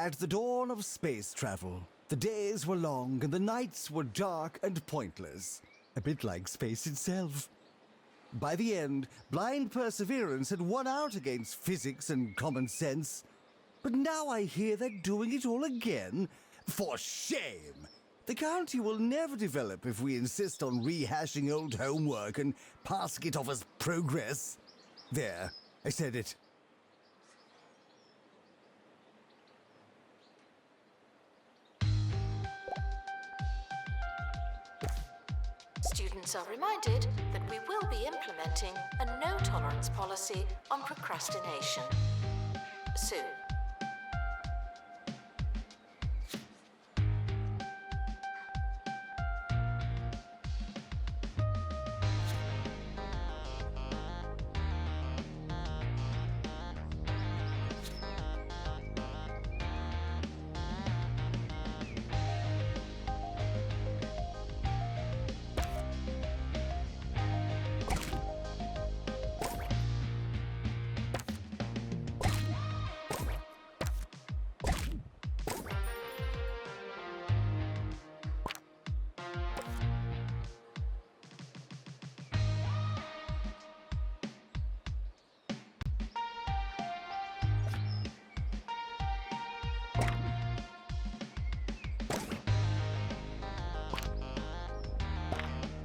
At the dawn of space travel, the days were long and the nights were dark and pointless, a bit like space itself. By the end, blind perseverance had won out against physics and common sense. But now I hear they're doing it all again. For shame! The county will never develop if we insist on rehashing old homework and passing it off as progress. There, I said it. Students are reminded that we will be implementing a no-tolerance policy on procrastination soon.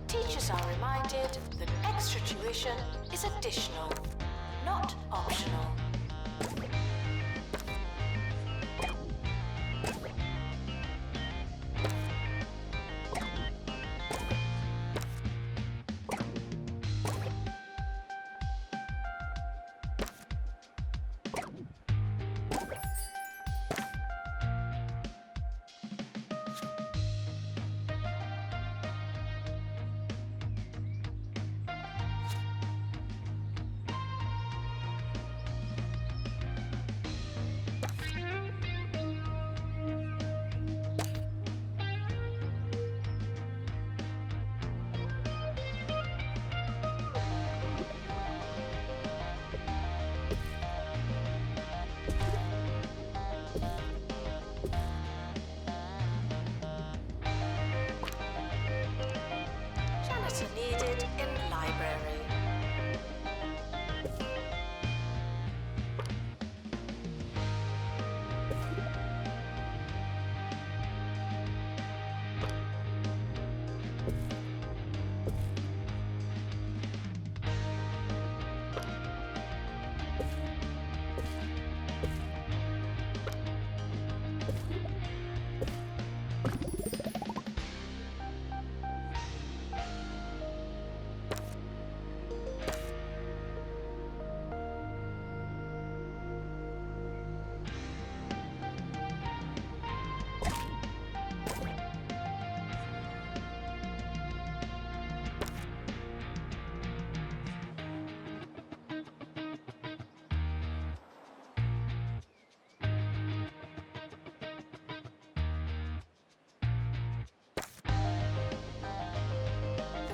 Teachers are reminded that extra tuition is additional, not optional. Needed in library.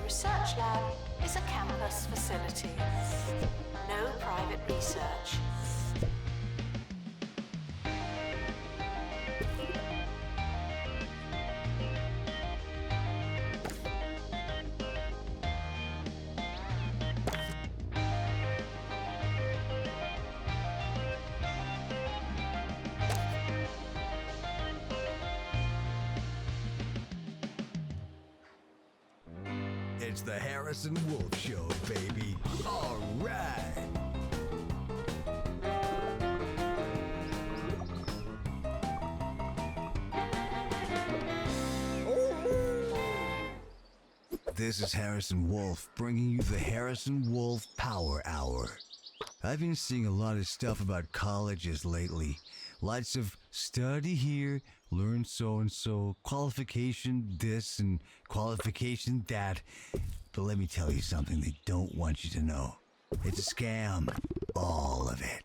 Research Lab is a campus facility. No private research. It's the Harrison Wolf Show, baby. All right. This is Harrison Wolf, bringing you the Harrison Wolf Power Hour. I've been seeing a lot of stuff about colleges lately. Lots of study here, learn so-and-so, qualification this and qualification that. But let me tell you something they don't want you to know. It's a scam. All of it.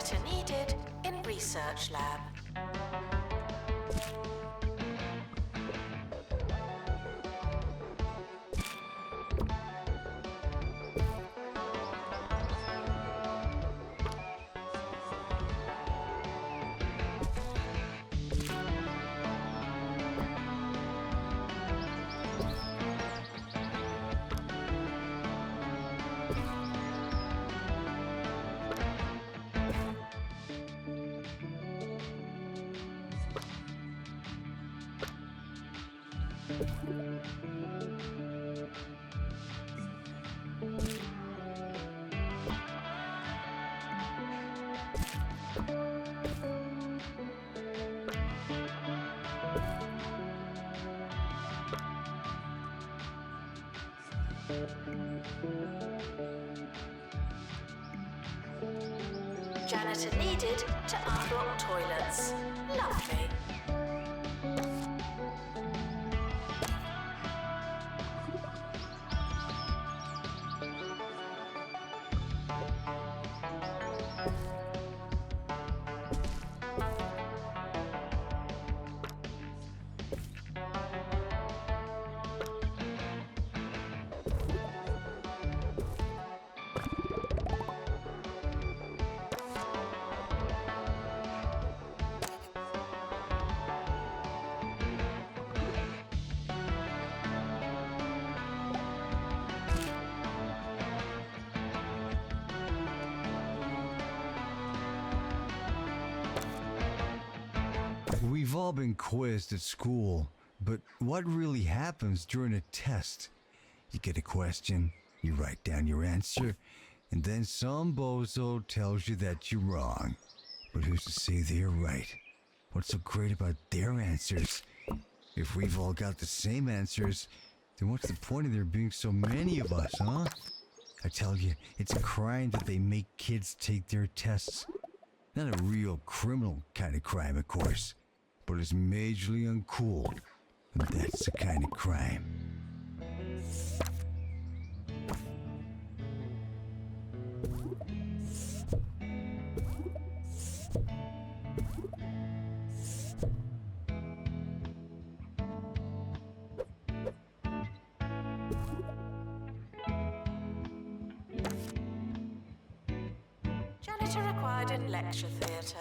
Janitor needed in research lab. Janitor needed to unblock toilets. Lovely. We've all been quizzed at school, but what really happens during a test? You get a question, you write down your answer, and then some bozo tells you that you're wrong. But who's to say they're right? What's so great about their answers? If we've all got the same answers, then what's the point of there being so many of us, huh? I tell you, it's a crime that they make kids take their tests. Not a real criminal kind of crime, of course, but it's majorly uncool, and that's the kind of crime. Janitor required in lecture theatre.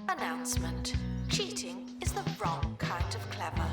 Announcement. Cheating is the wrong kind of clever.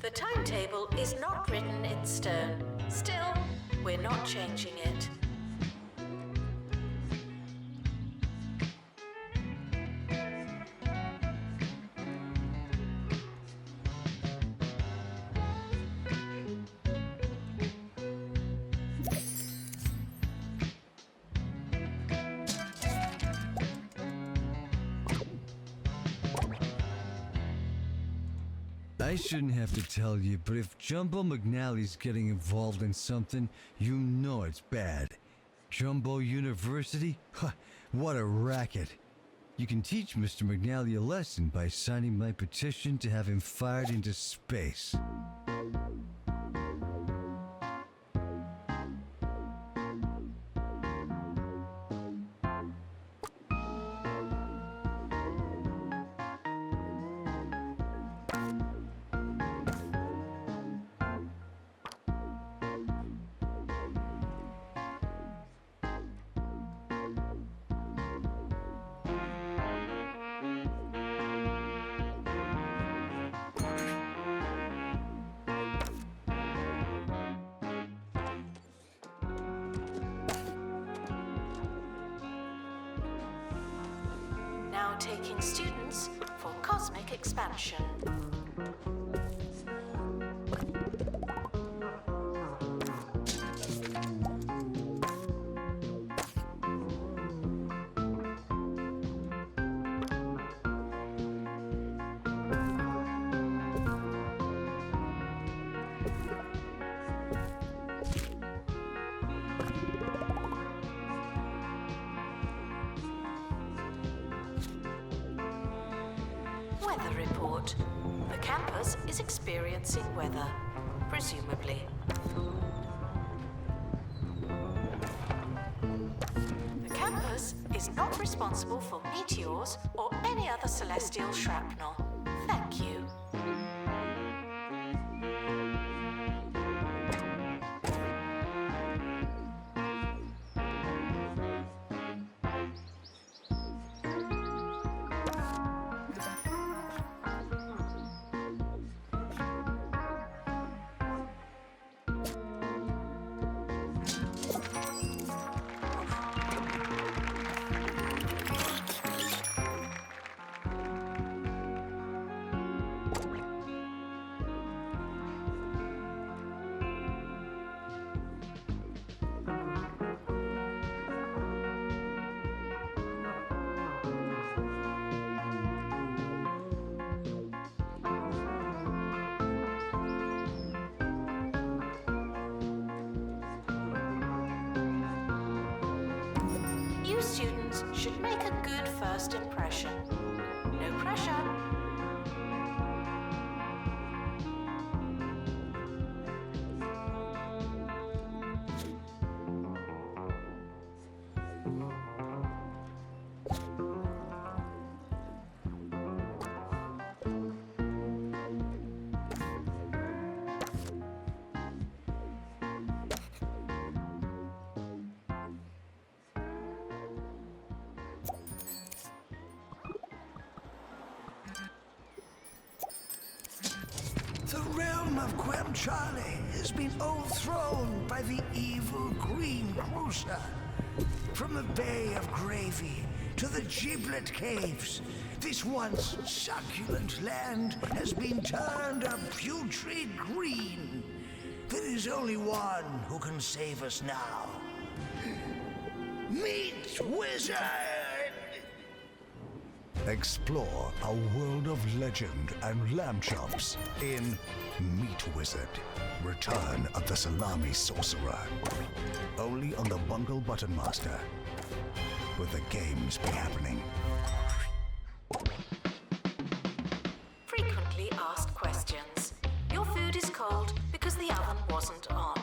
The timetable is not written in stone. Still, we're not changing it. I shouldn't have to tell you, but if Jumbo McNally's getting involved in something, you know it's bad. Jumbo University? Huh, what a racket. You can teach Mr. McNally a lesson by signing my petition to have him fired into space. Now taking students for cosmic expansion. Weather report. The campus is experiencing weather, presumably. The campus is not responsible for meteors or any other celestial shrapnel. Thank you. You students should make a good first impression. No pressure. The realm of Quem-Charlie has been overthrown by the evil Green Cruiser. From the Bay of Gravy to the Giblet Caves, this once succulent land has been turned a putrid green. There is only one who can save us now. Meet Wizard! Explore a world of legend and lamb chops in Meat Wizard, Return of the Salami Sorcerer. Only on the Bungle Button Master. Will the games be happening? Frequently asked questions. Your food is cold because the oven wasn't on.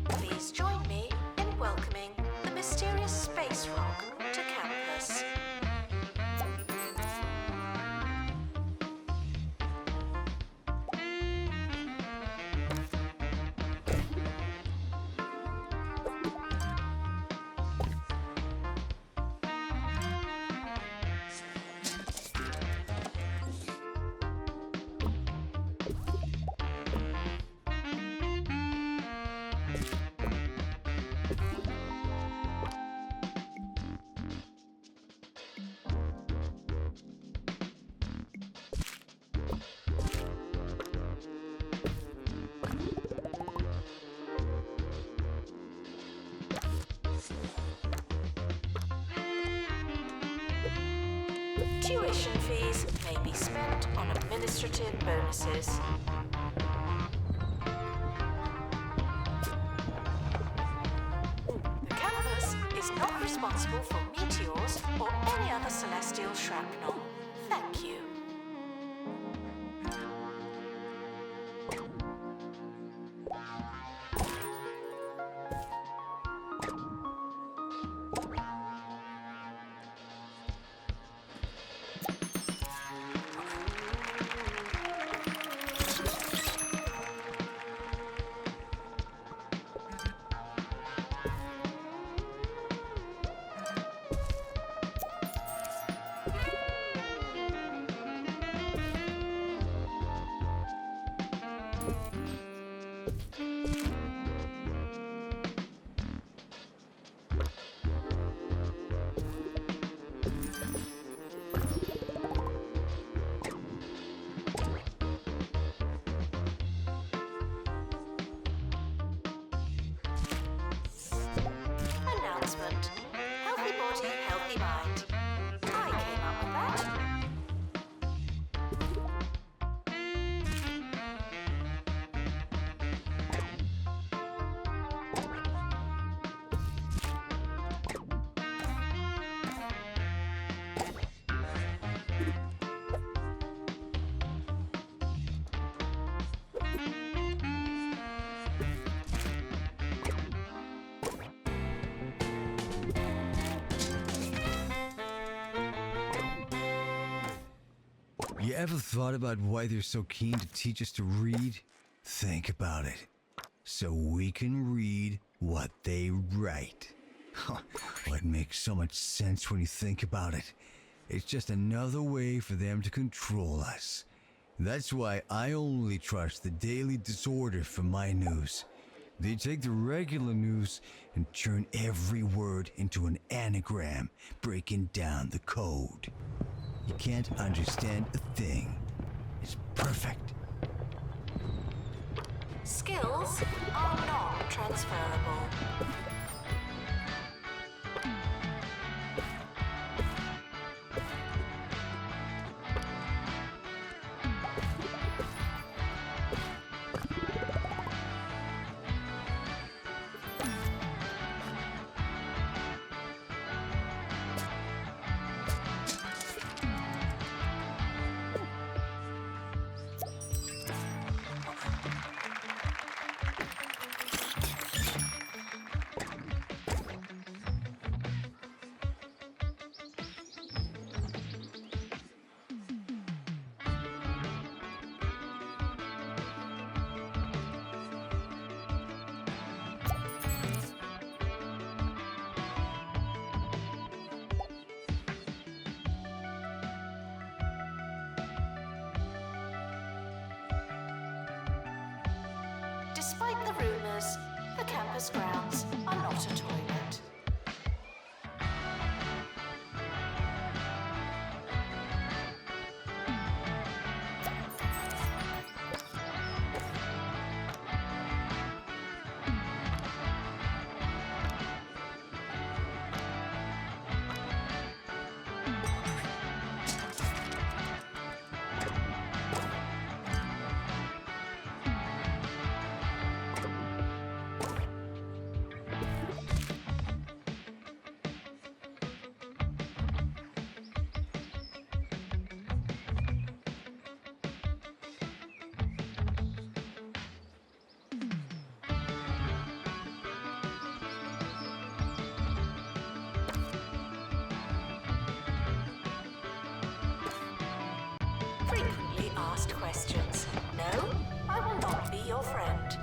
Please join me in welcoming the mysterious space rock to campus. Tuition fees may be spent on administrative bonuses. The campus is not responsible for meteors or any other celestial shrapnel. Thank you. Announcement. Healthy body, healthy mind. I came up with that. You ever thought about why they're so keen to teach us to read? Think about it. So we can read what they write. Well, it makes so much sense when you think about it. It's just another way for them to control us. That's why I only trust the Daily Disorder for my news. They take the regular news and turn every word into an anagram, breaking down the code. You can't understand a thing. It's perfect. Skills are non-transferable. Despite the rumors, the campus grounds are not a toilet. Frequently asked questions. No, I will not be your friend.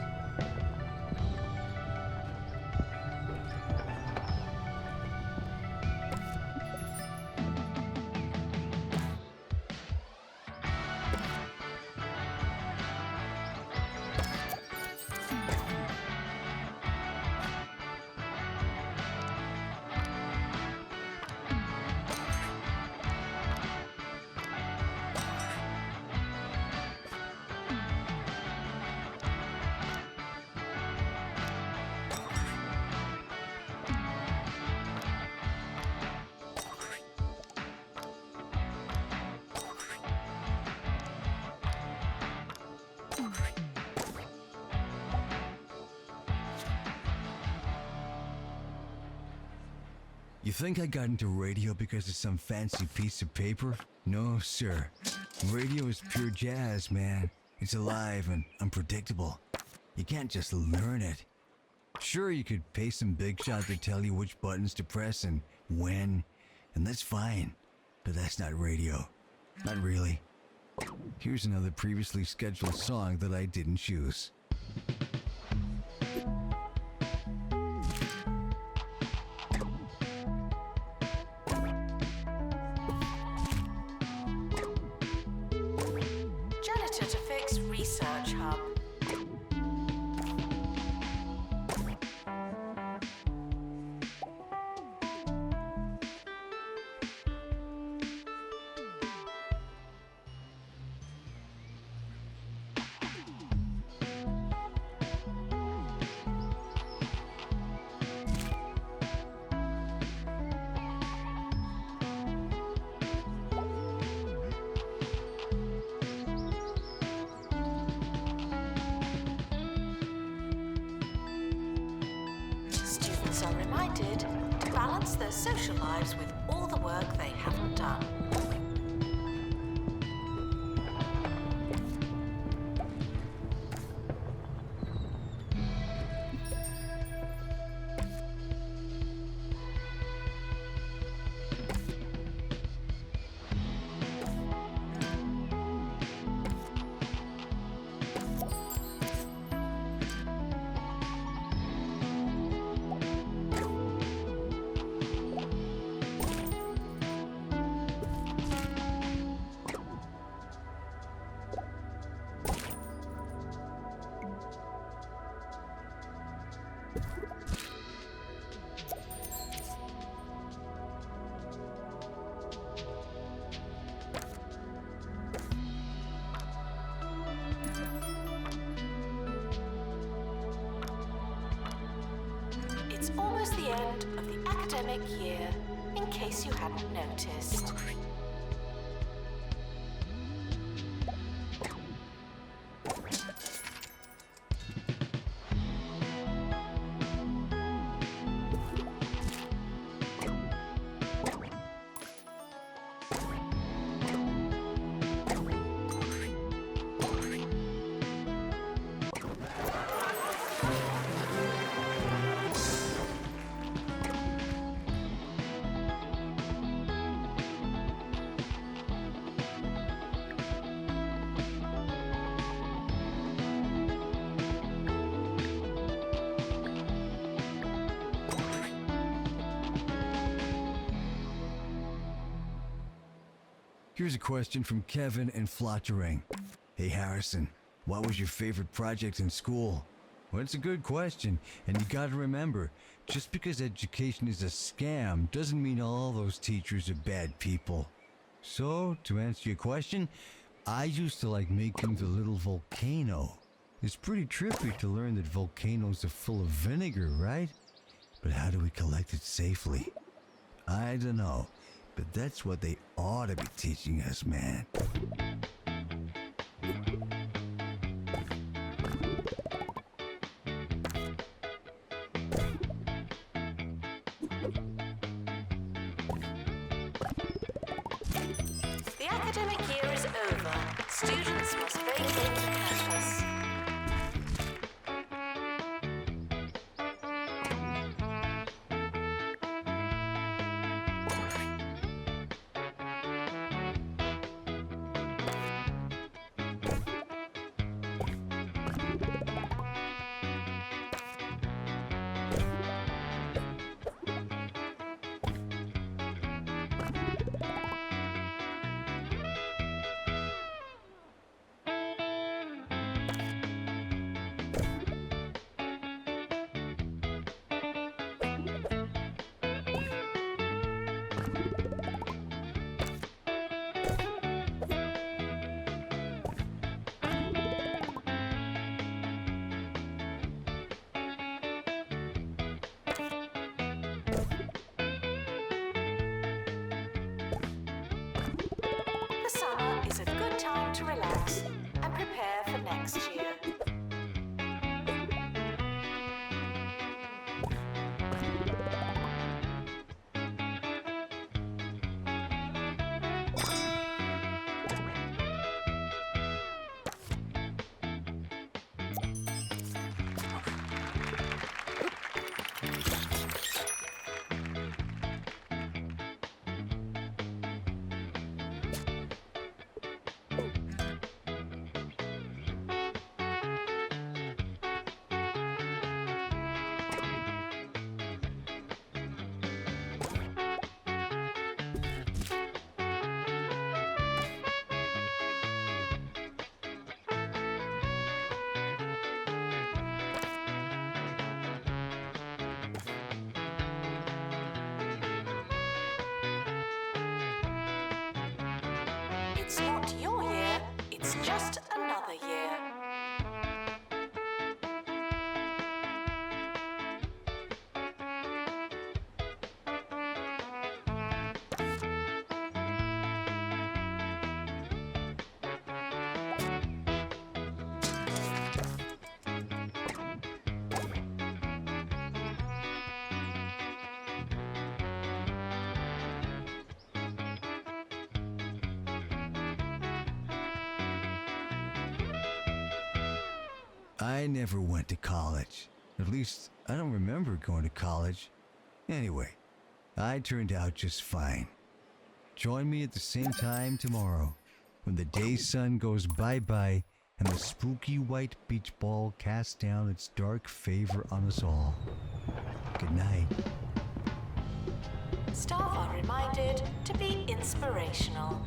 You think I got into radio because of some fancy piece of paper? No, sir. Radio is pure jazz, man. It's alive and unpredictable. You can't just learn it. Sure, you could pay some big shot to tell you which buttons to press and when, and that's fine. But that's not radio. Not really. Here's another previously scheduled song that I didn't choose. Janitor to Fix Research Hub. Students are reminded to balance their social lives with all the work they haven't done. It's almost the end of the academic year, in case you hadn't noticed. Here's a question from Kevin in Flottering. Hey Harrison, what was your favorite project in school? Well, it's a good question, and you gotta remember, just because education is a scam doesn't mean all those teachers are bad people. So, to answer your question, I used to like making the little volcano. It's pretty trippy to learn that volcanoes are full of vinegar, right? But how do we collect it safely? I don't know. But that's what they ought to be teaching us, man. The academic year is over. Students must vacate the campus. it's not your year, it's just another year. I never went to college. At least, I don't remember going to college. Anyway, I turned out just fine. Join me at the same time tomorrow, when the day sun goes bye-bye and the spooky white beach ball casts down its dark favor on us all. Good night. Staff are reminded to be inspirational.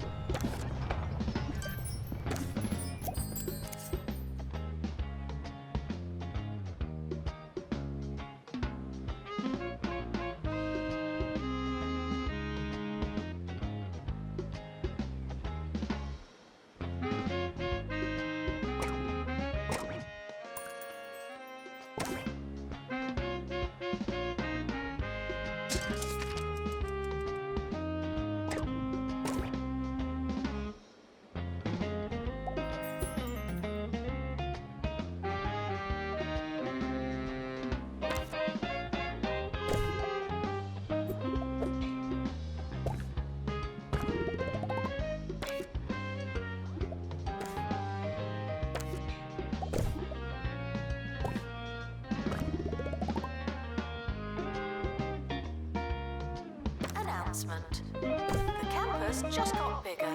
Announcement. The campus just got bigger.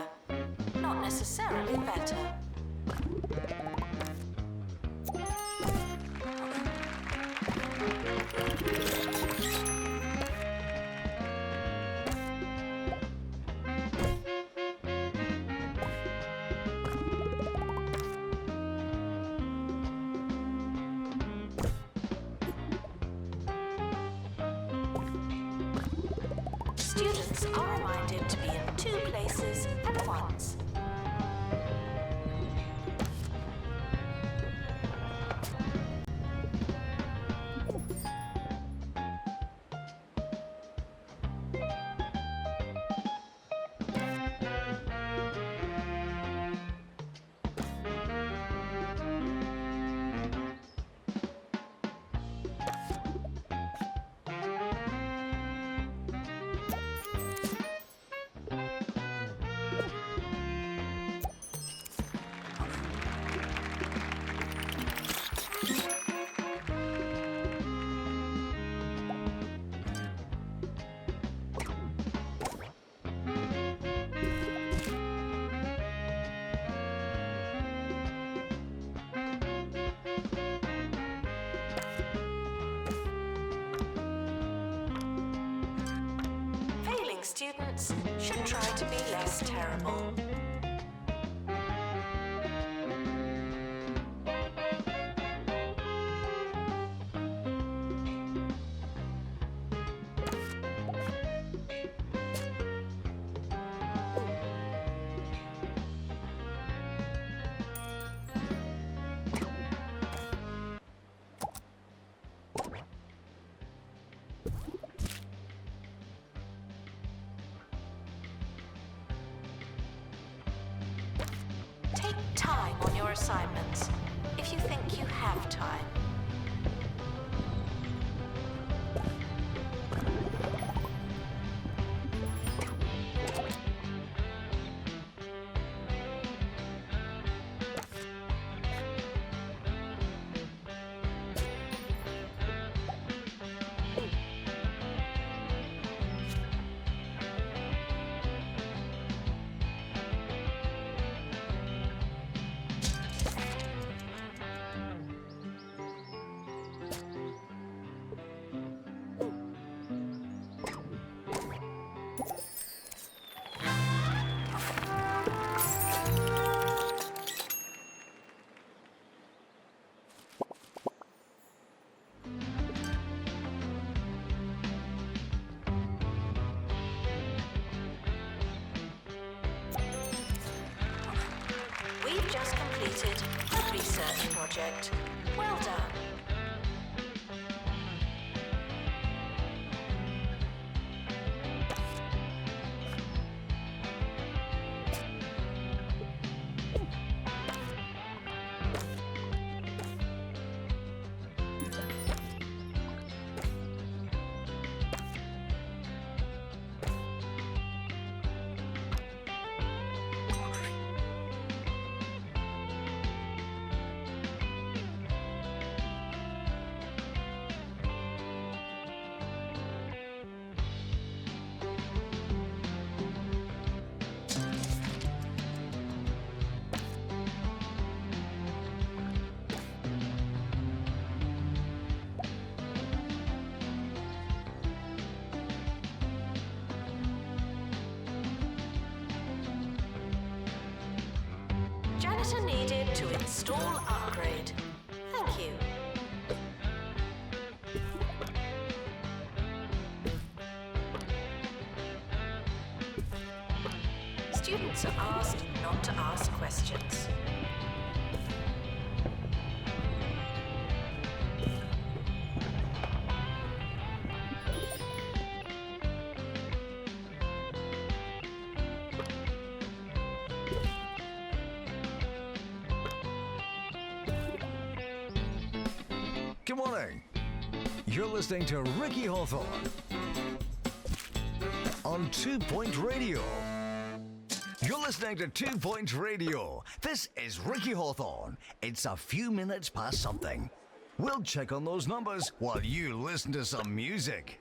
Not necessarily better. Students are reminded to be in two places at once. Failing students should try to be less terrible. Take time on your assignments, if you think you have time. completed a research project. Well done. Janitor needed to install upgrade. Thank you. Students are asked not to ask questions. Good morning. You're listening to Ricky Hawthorne on 2 Point Radio. You're listening to 2 Point Radio. This is Ricky Hawthorne. It's a few minutes past something. We'll check on those numbers while you listen to some music.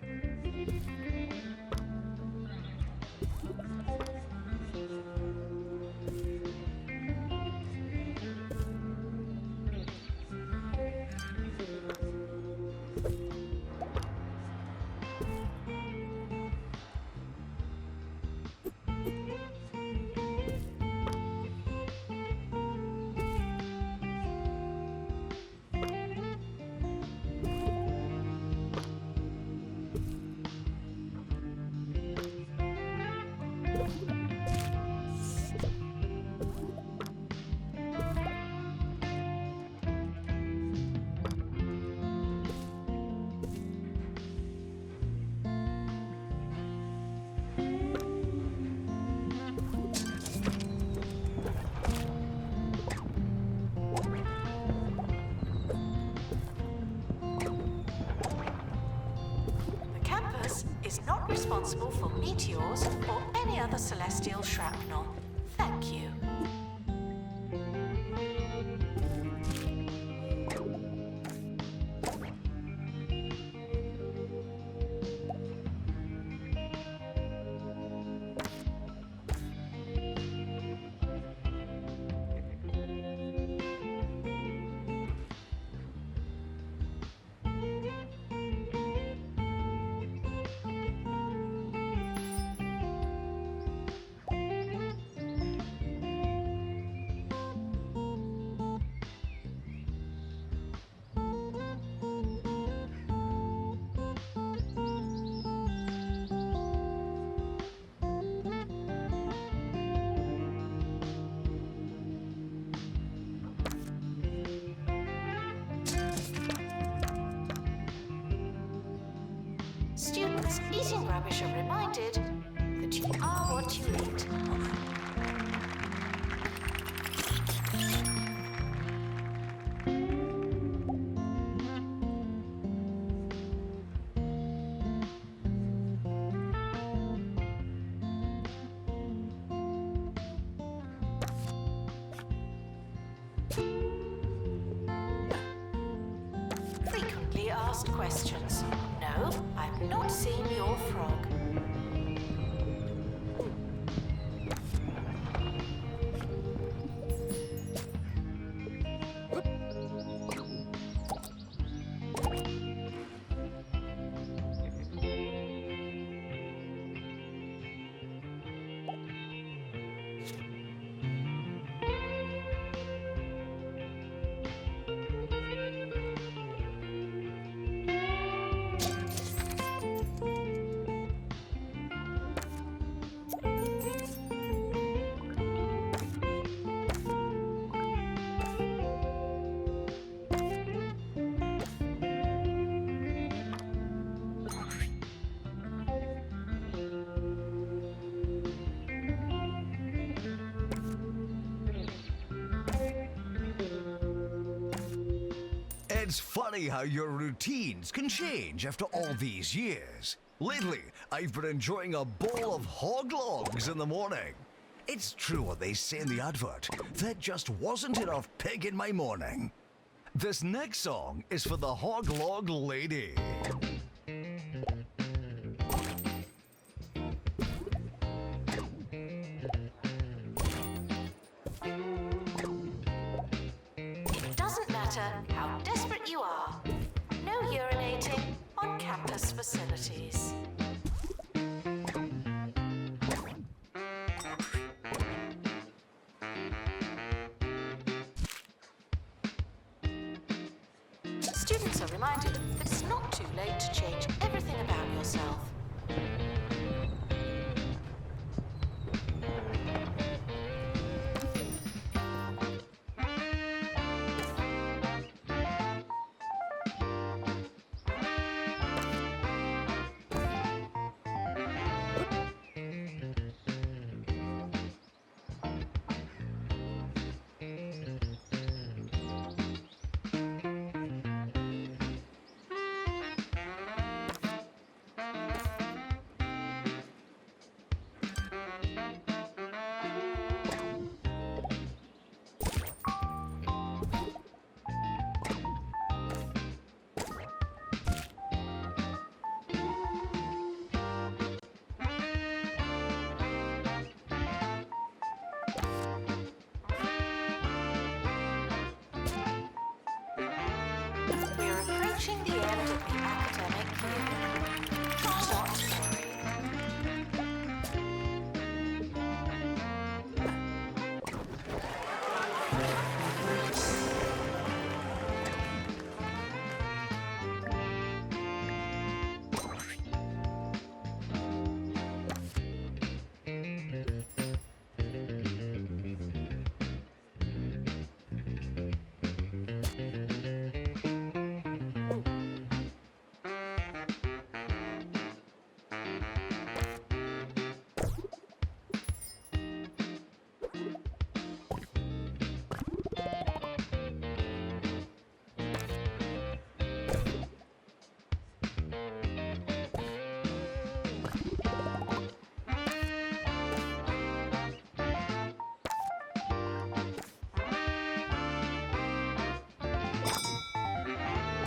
Is not responsible for meteors or any other celestial shrapnel. Thank you. Students eating rubbish are reminded that you are what you eat. Frequently asked questions. No, I've not seen your frog. It's funny how your routines can change after all these years. Lately, I've been enjoying a bowl of hog logs in the morning. It's true what they say in the advert. There just wasn't enough pig in my morning. This next song is for the hog log lady. It doesn't matter how desperate you are. No urinating on campus facilities. Students are reminded that it's not too late to change everything about yourself. We're approaching the end of the academic year. Try not to worry.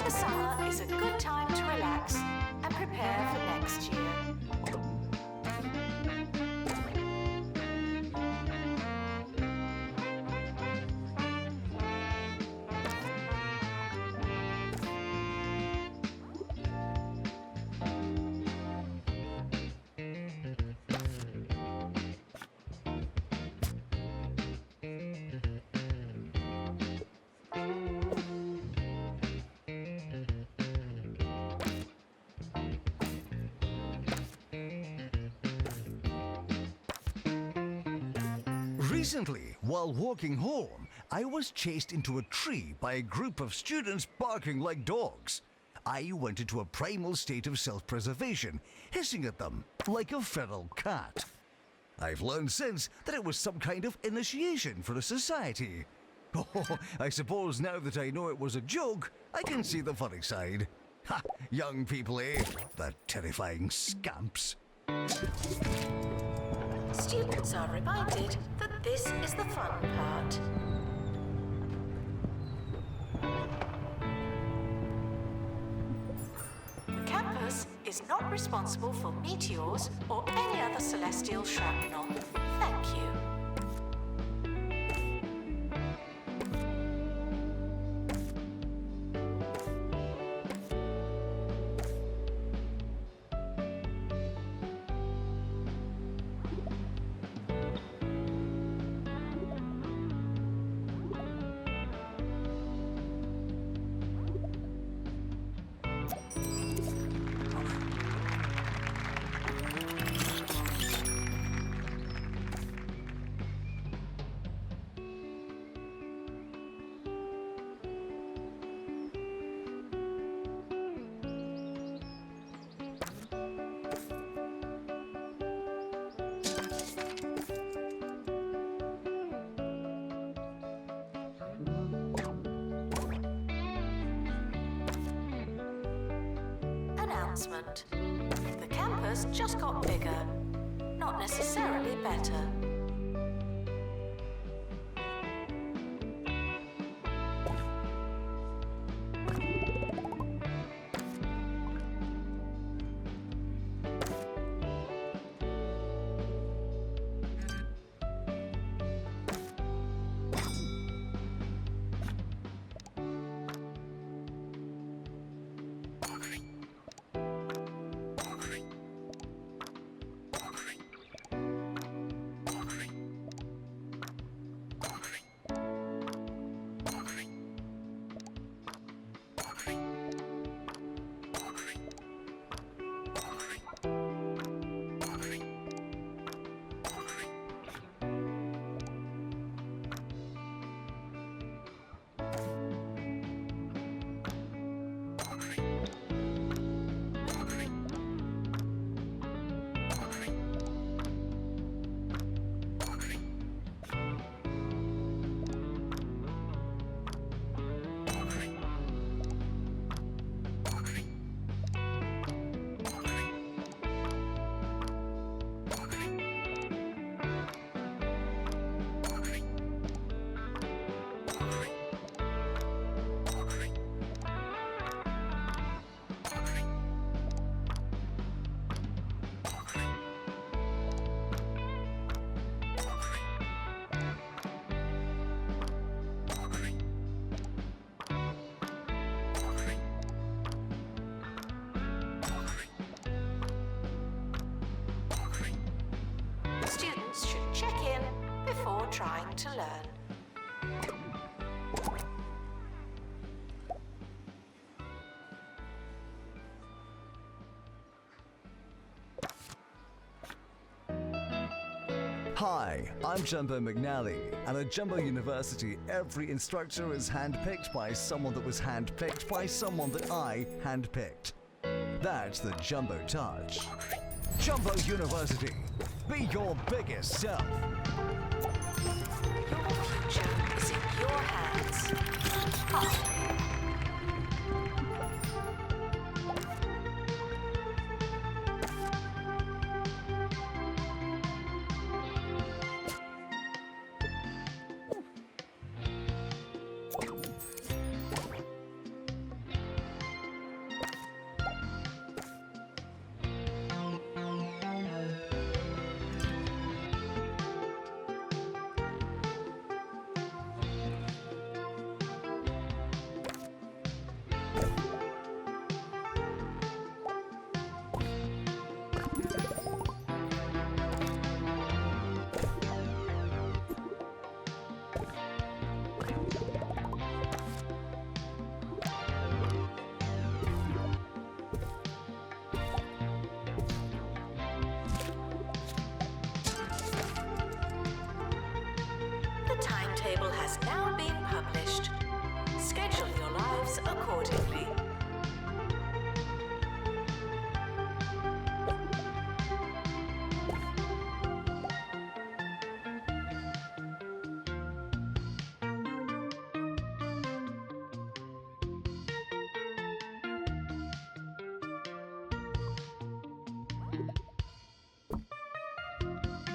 The summer is a good time to relax and prepare for next year. Recently, while walking home, I was chased into a tree by a group of students barking like dogs. I went into a primal state of self-preservation, hissing at them like a feral cat. I've learned since that it was some kind of initiation for a society. Oh, I suppose now that I know it was a joke, I can see the funny side. Ha! Young people, eh? The terrifying scamps. Students are reminded that this is the fun part. The campus is not responsible for meteors or any other celestial shrapnel. Thank you. announcement. The campus just got bigger, not necessarily better. Students should check in before trying to learn. Hi, I'm Jumbo McNally, and at Jumbo University, every instructor is handpicked by someone that was handpicked by someone that I handpicked. That's the Jumbo Touch. Jumbo University, be your biggest self. Your future is in your hands. Partly. The timetable has now been published. Schedule your lives accordingly.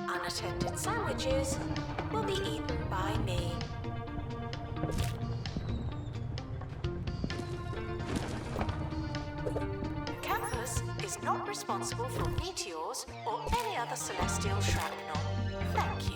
Unattended sandwiches will be eaten by me. The campus is not responsible for meteors or any other celestial shrapnel. Thank you.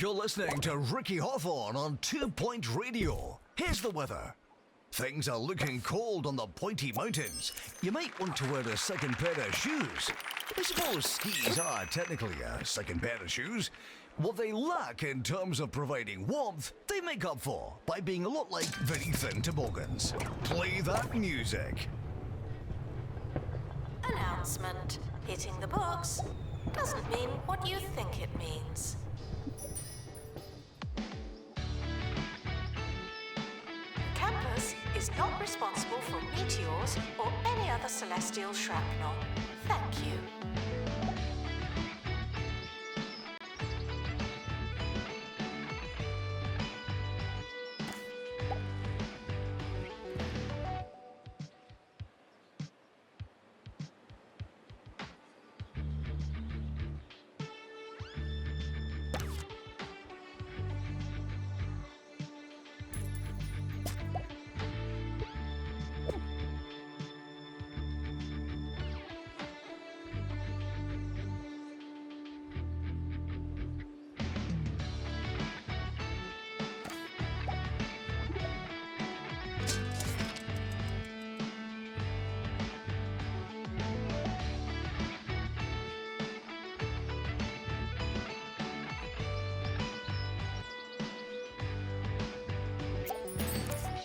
You're listening to Ricky Hawthorne on 2 Point Radio. Here's the weather. Things are looking cold on the Pointy Mountains. You might want to wear a second pair of shoes. I suppose skis are technically a second pair of shoes. What they lack in terms of providing warmth, they make up for by being a lot like very thin toboggans. Play that music. Announcement. Hitting the books doesn't mean what you think it means. Campus is not responsible for meteors or any other celestial shrapnel. Thank you.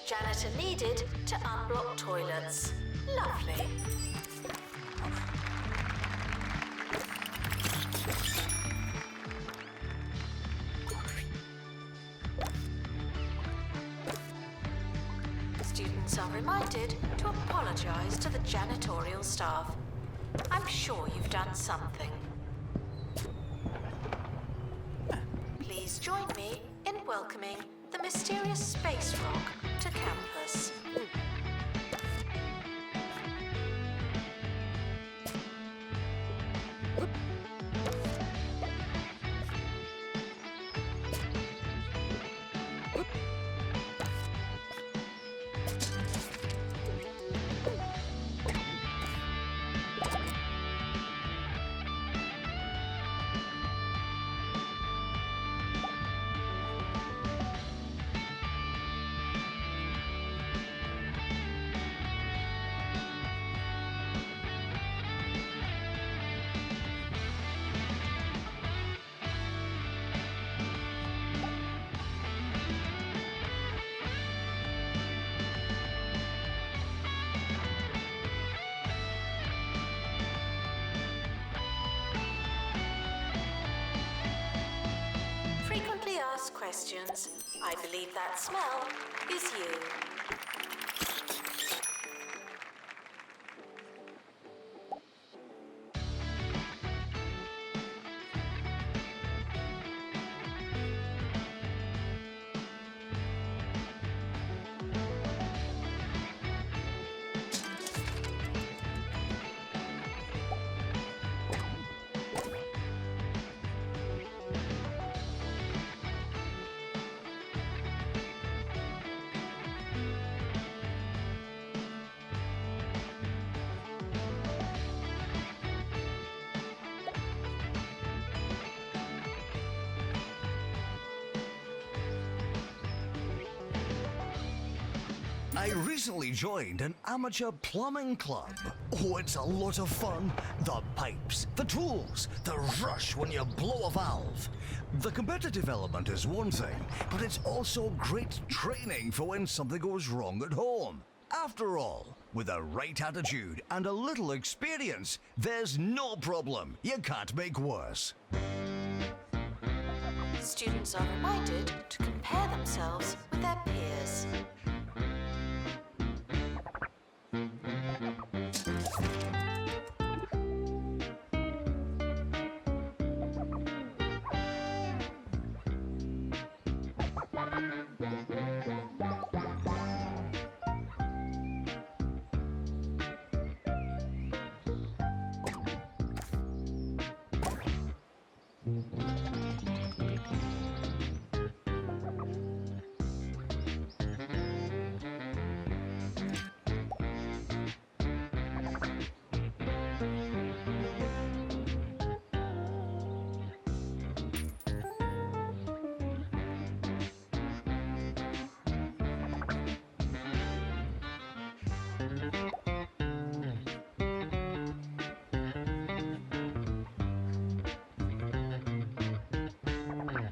Janitor needed to unblock toilets. Lovely. Students are reminded to apologize to the janitorial staff. I'm sure you've done something. Please join me in welcoming the mysterious space rock to campus. Frequently asked questions. I believe that smell is you. I recently joined an amateur plumbing club. Oh, it's a lot of fun. The pipes, the tools, the rush when you blow a valve. The competitive element is one thing, but it's also great training for when something goes wrong at home. After all, with the right attitude and a little experience, there's no problem you can't make worse. Students are reminded to compare themselves with their peers.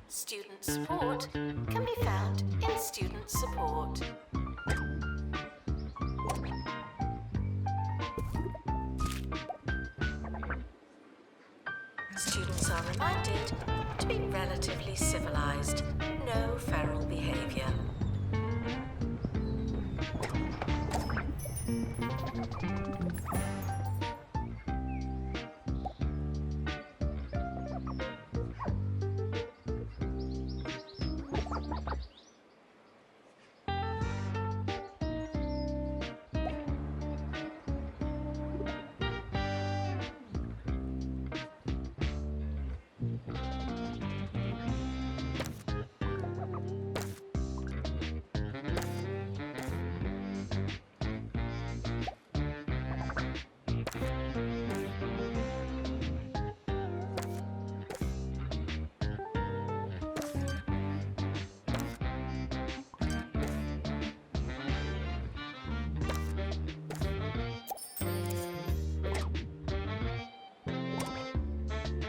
Student support can be found in student support. Students are reminded to be relatively civilized, no feral behavior.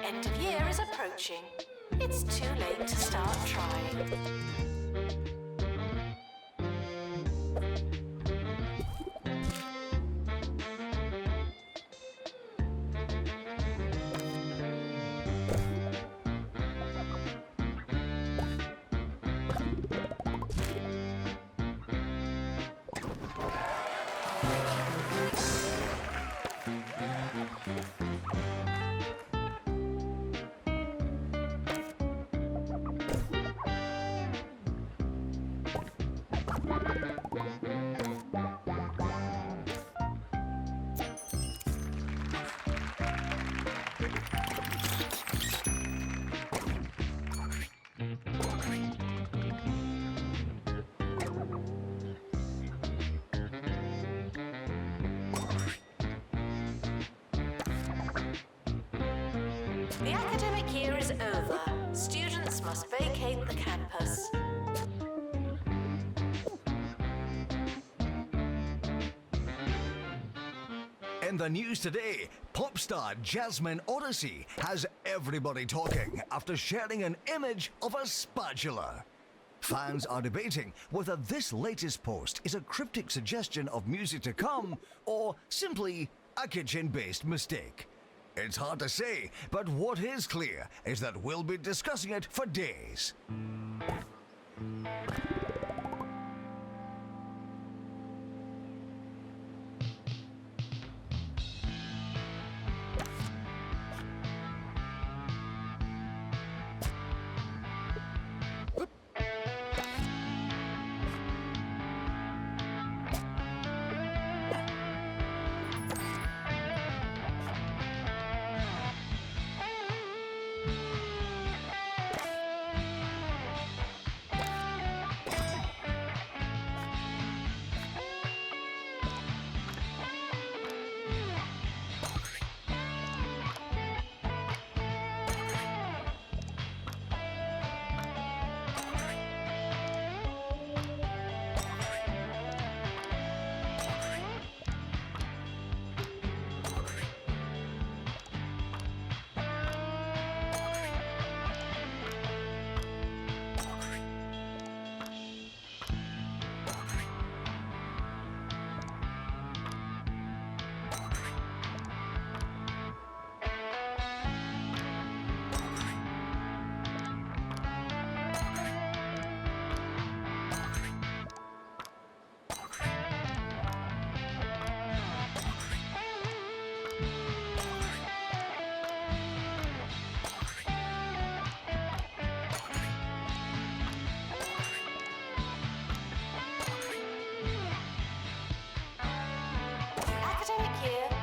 End of year is approaching. It's too late to start trying. The academic year is over. Students must vacate the campus. In the news today, pop star Jasmine Odyssey has everybody talking after sharing an image of a spatula. Fans are debating whether this latest post is a cryptic suggestion of music to come or simply a kitchen-based mistake. It's hard to say, but what is clear is that we'll be discussing it for days.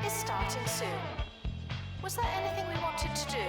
Starting soon. Was there anything we wanted to do?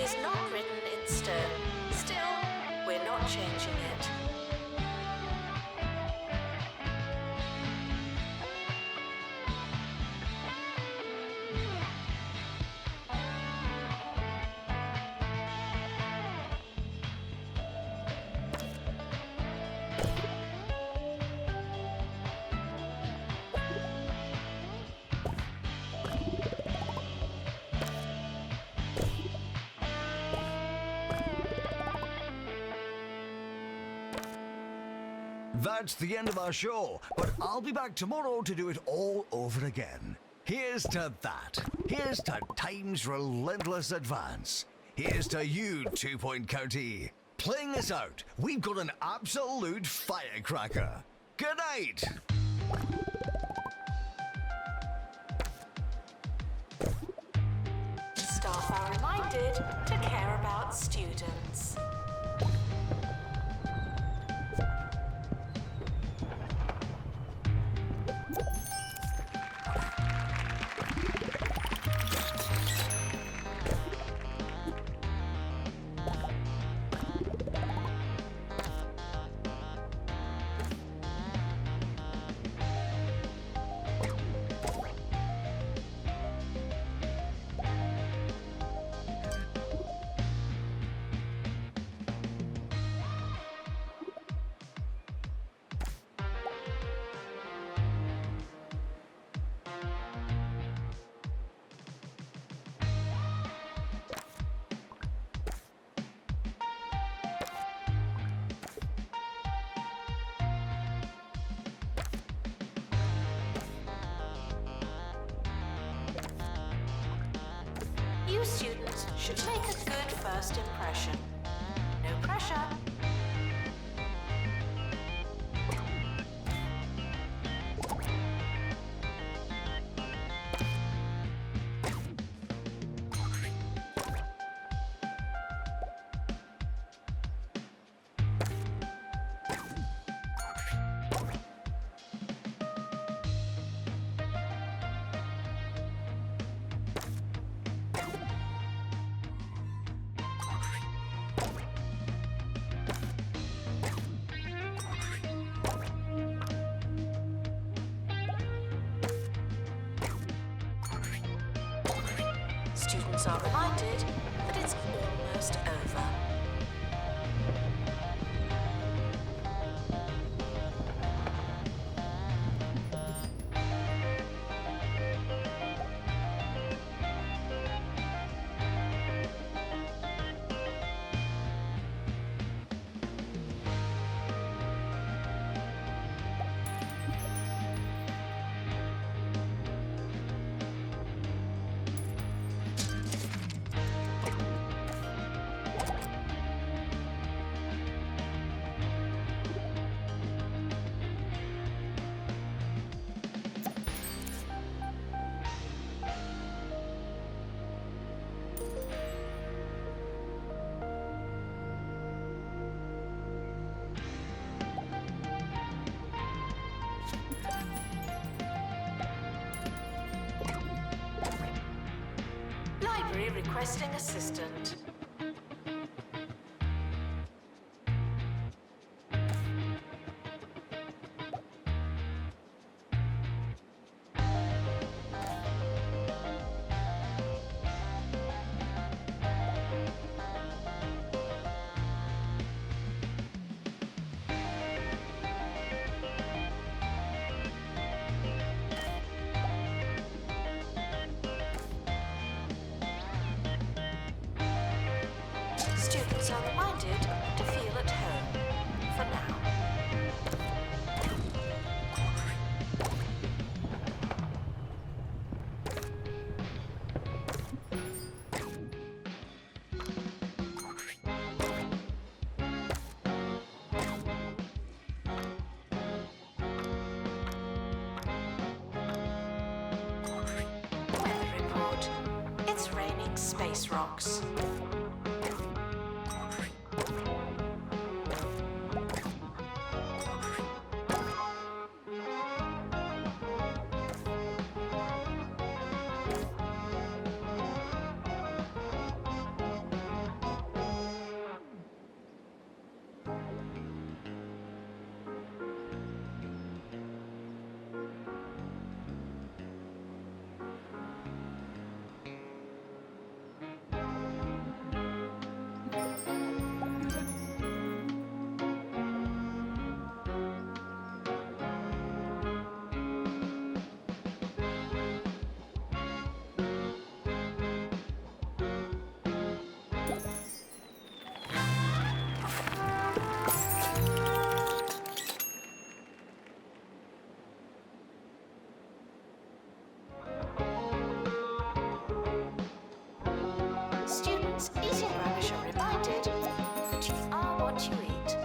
is not written in stone. Still, we're not changing it. That's the end of our show, but I'll be back tomorrow to do it all over again. Here's to that. Here's to time's relentless advance. Here's to you, 2 Point County. Playing us out, we've got an absolute firecracker. Good night. Staff are reminded to care about students. You students should make a good first impression. No pressure. Students are reminded that it's almost over. Library requesting assistant. Students are reminded to feel at home for now. Weather report. It's raining space rocks. what you eat.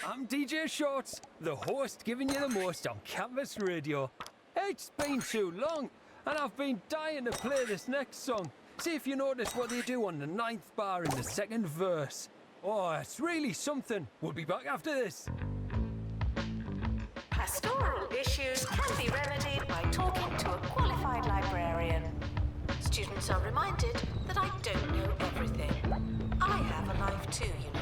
I'm DJ Shorts, the host giving you the most on Campus Radio. It's been too long, and I've been dying to play this next song. See if you notice what they do on the 9th bar in the 2nd verse. Oh, it's really something. We'll be back after this. Pastoral issues can be remedied by talking to a qualified librarian. Students are reminded that I don't know everything. I have a life too, you know.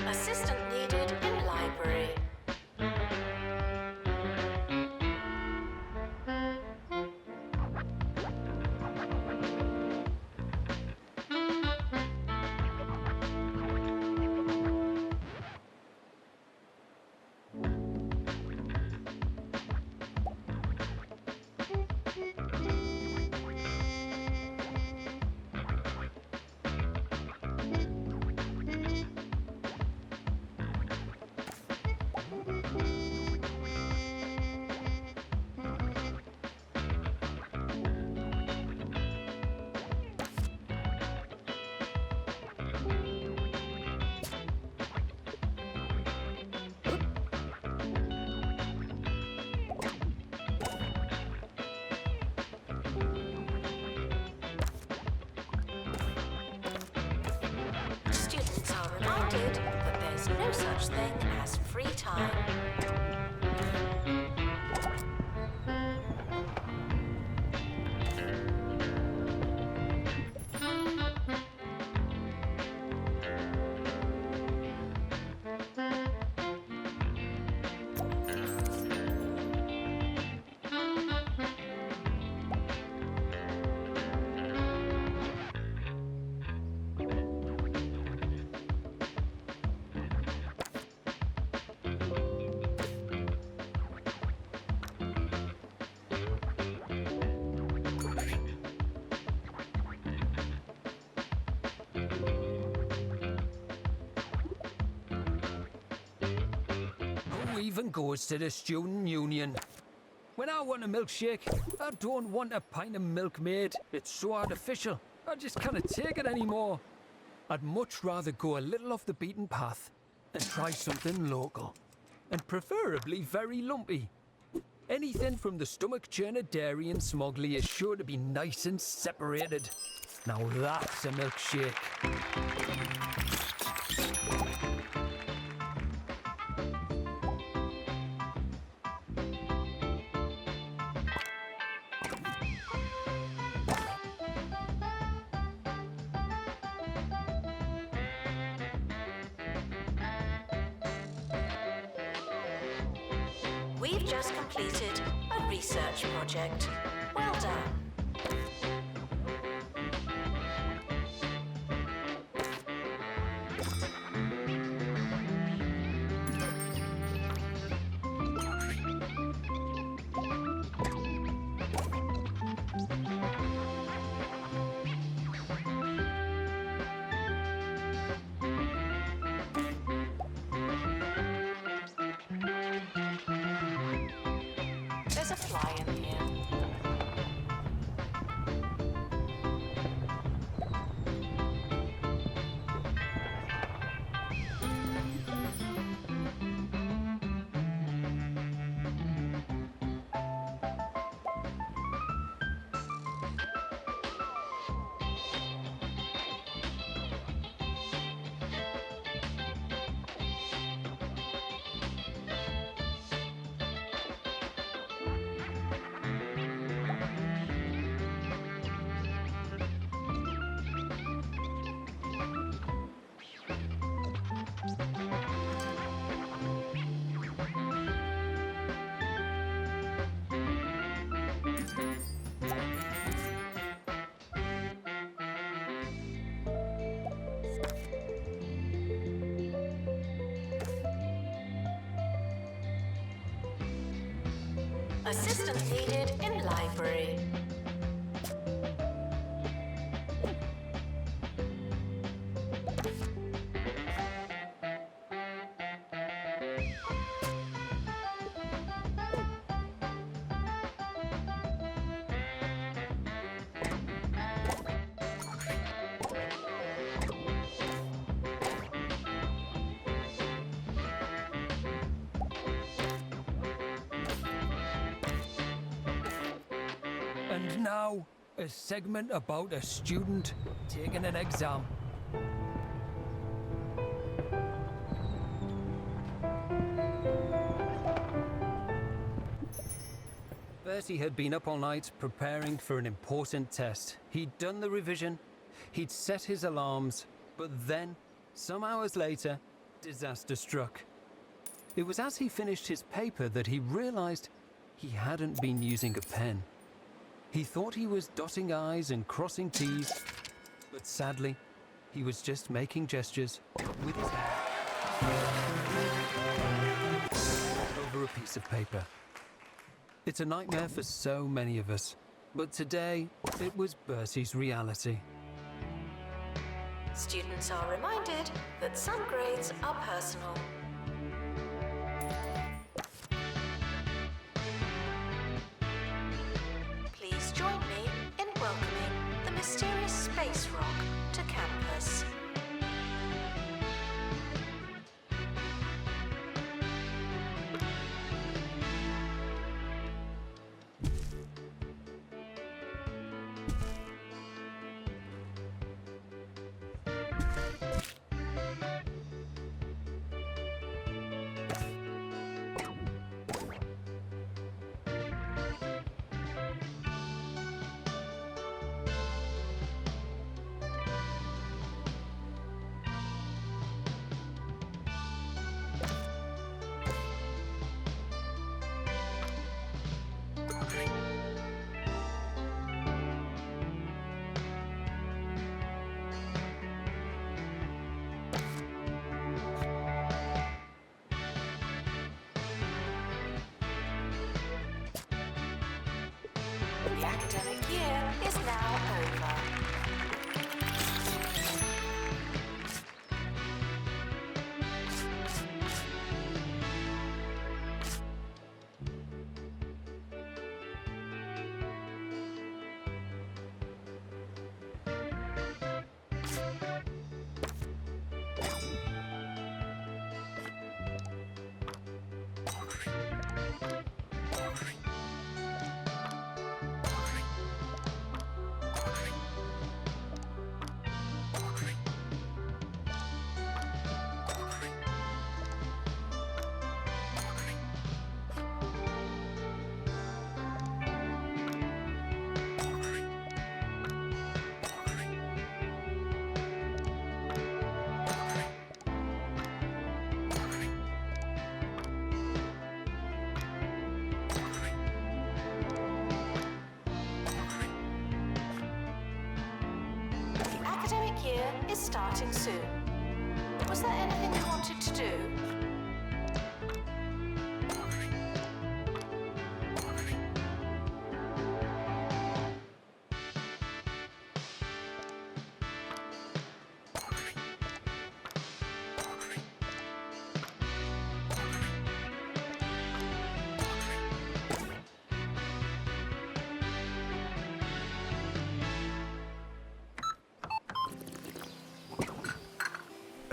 Assistant needed in library. Students are reminded that there's no such thing as free time. Who even goes to the student union? When I want a milkshake, I don't want a pint of Milkmaid. It's so artificial. I just can't take it anymore. I'd much rather go a little off the beaten path and try something local. And preferably very lumpy. Anything from the stomach churner dairy and Smogley is sure to be nice and separated. Now that's a milkshake. We've just completed a research project. Well done. There's a fly in here. Assistant needed in library. And now, a segment about a student taking an exam. Bertie had been up all night preparing for an important test. He'd done the revision, he'd set his alarms, but then, some hours later, disaster struck. It was as he finished his paper that he realized he hadn't been using a pen. He thought he was dotting I's and crossing T's, but sadly, he was just making gestures with his hand over a piece of paper. It's a nightmare for so many of us, but today it was Bertie's reality. Students are reminded that some grades are personal. Please join me in welcoming the mysterious space rock to campus. The academic year is now over. is starting soon. Was there anything you wanted to do?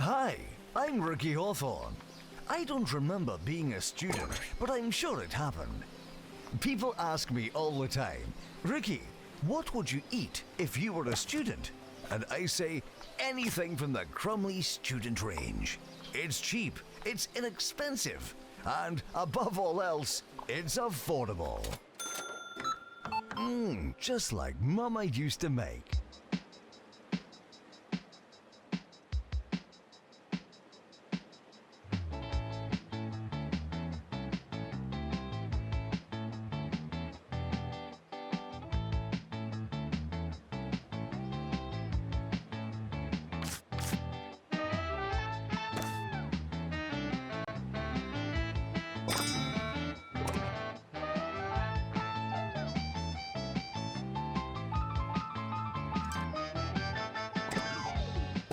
Hi, I'm Ricky Hawthorne. I don't remember being a student, but I'm sure it happened. People ask me all the time, Ricky, what would you eat if you were a student? And I say, anything from the Crumley student range. It's cheap, it's inexpensive, and above all else, it's affordable. Just like Mama used to make.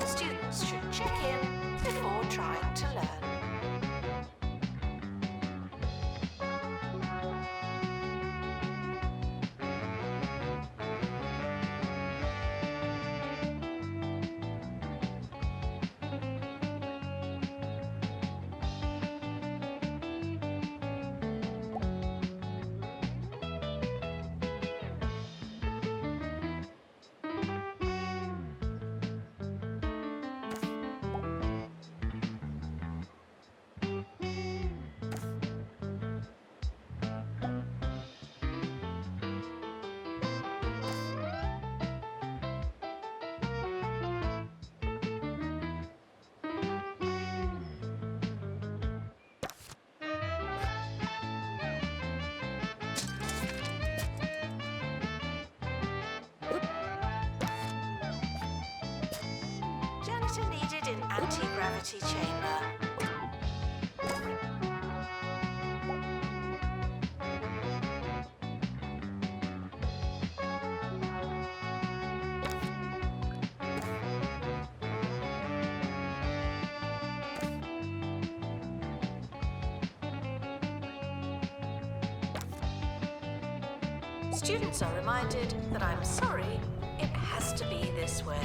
Students should check in before trying to learn. Janitor needed in anti-gravity chamber. Students are reminded that I'm sorry, it has to be this way.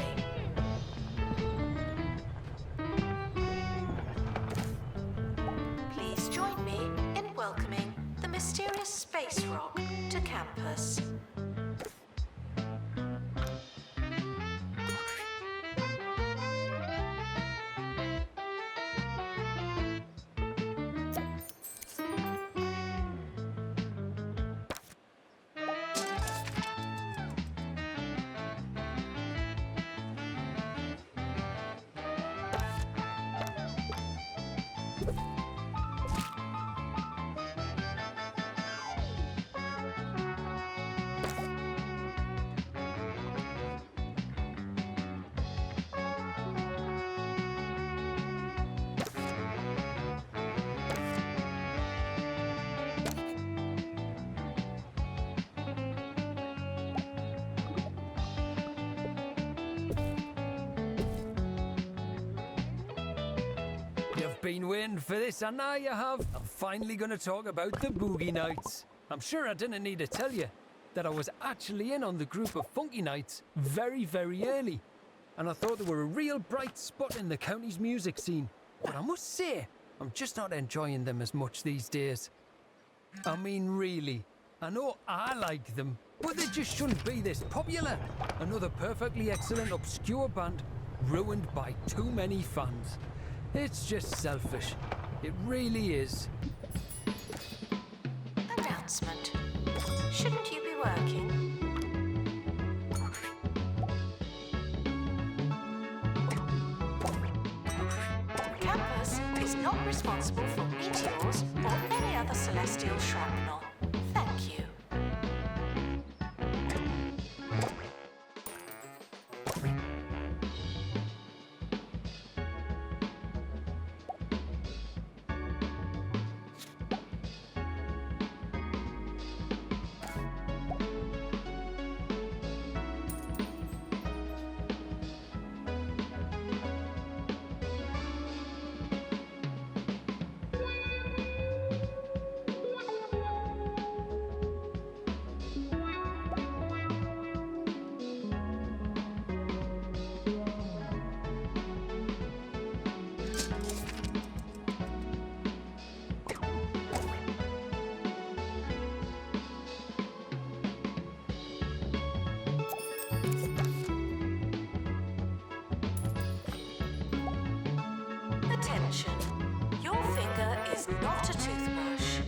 Please join me in welcoming the mysterious space rock to campus. You've been waiting for this, and now you have. I'm finally going to talk about the Boogie Nights. I'm sure I didn't need to tell you that I was actually in on the group of Funky Nights very, very early. And I thought they were a real bright spot in the county's music scene. But I must say, I'm just not enjoying them as much these days. I mean, really, I know I like them, but they just shouldn't be this popular. Another perfectly excellent obscure band ruined by too many fans. It's just selfish. It really is. Announcement. Shouldn't you be working? Campus is not responsible for meteors or any other celestial shrapnel. Thank you. not a toothbrush.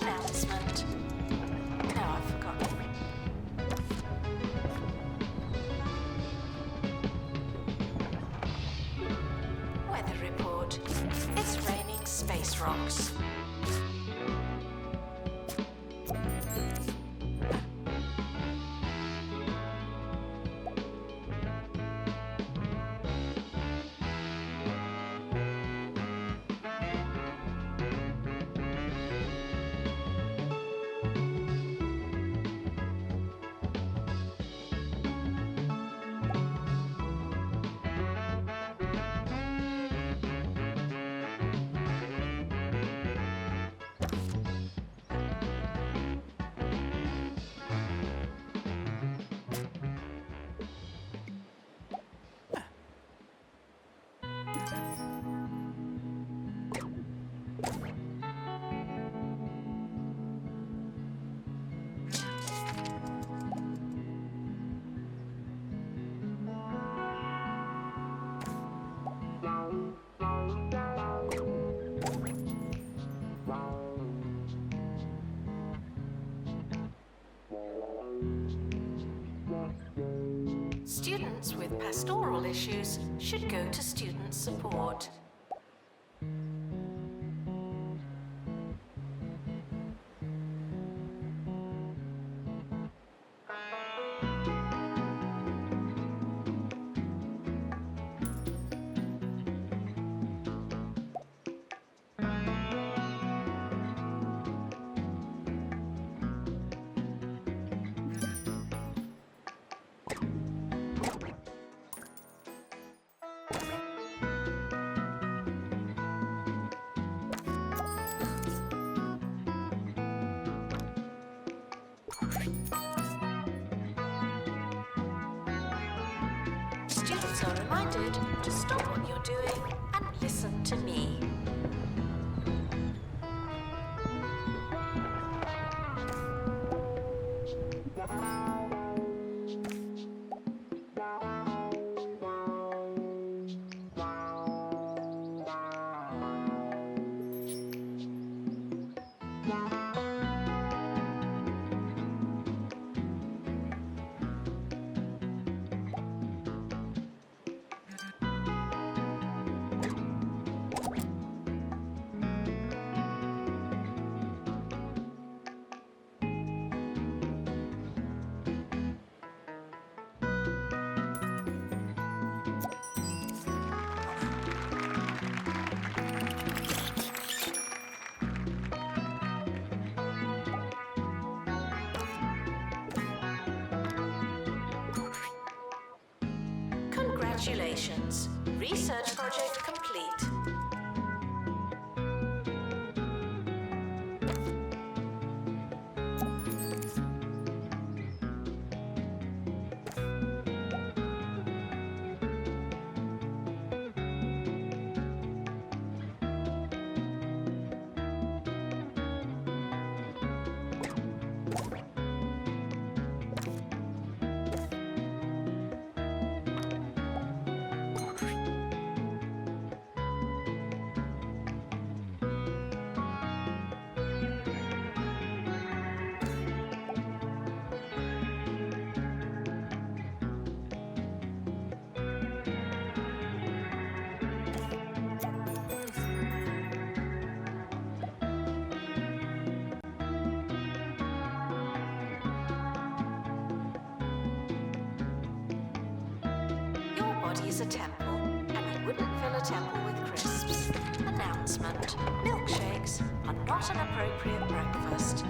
Announcement. No, I've forgotten. Weather report. It's raining space rocks. Students with pastoral issues should go to student support. Students are reminded to stop what you're doing and listen to me. Congratulations, research project complete. Is a temple, and you wouldn't fill a temple with crisps. Announcement: milkshakes are not an appropriate breakfast.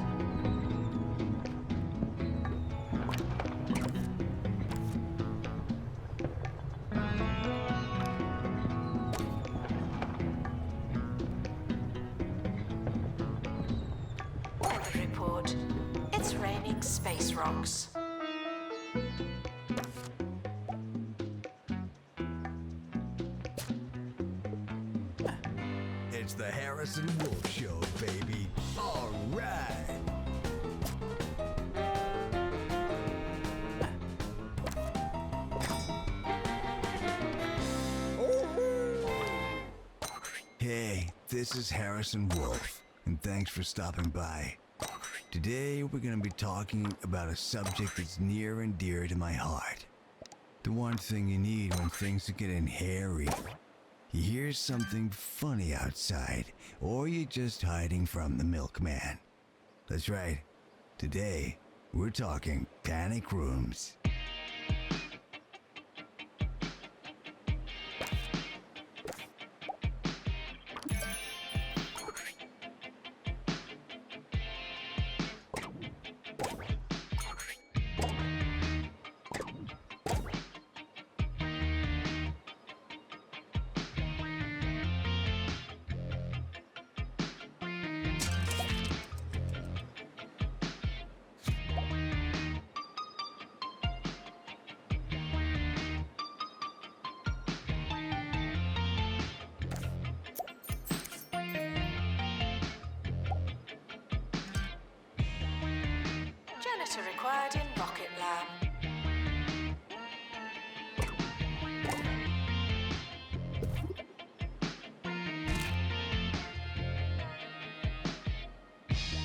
box. It's the Harrison Wolf Show, baby. All right. Hey, this is Harrison Wolf, and thanks for stopping by. Today, we're going to be talking about a subject that's near and dear to my heart. The one thing you need when things are getting hairy. You hear something funny outside, or you're just hiding from the milkman. That's right. Today, we're talking panic rooms. Janitor required in Rocket Lab.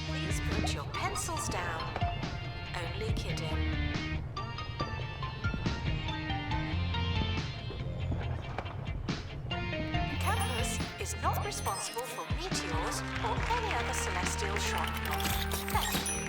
Please put your pencils down. Only kidding. Campus is not responsible for meteors or any other celestial shrapnel. Thank you.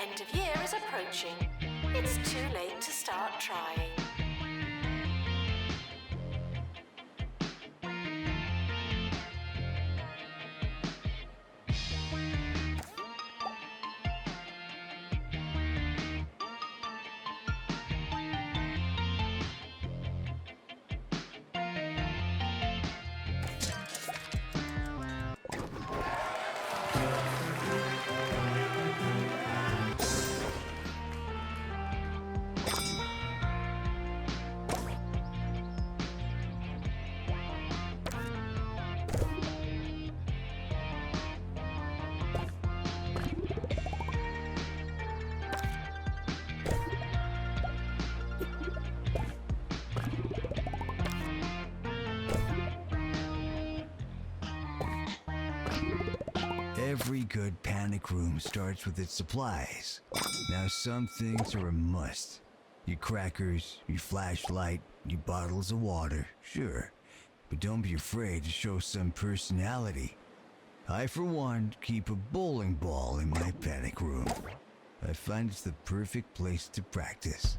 End of year is approaching. It's too late to start trying. Every good panic room starts with its supplies. Now, some things are a must. Your crackers, your flashlight, your bottles of water, sure. But don't be afraid to show some personality. I, for one, keep a bowling ball in my panic room. I find it's the perfect place to practice.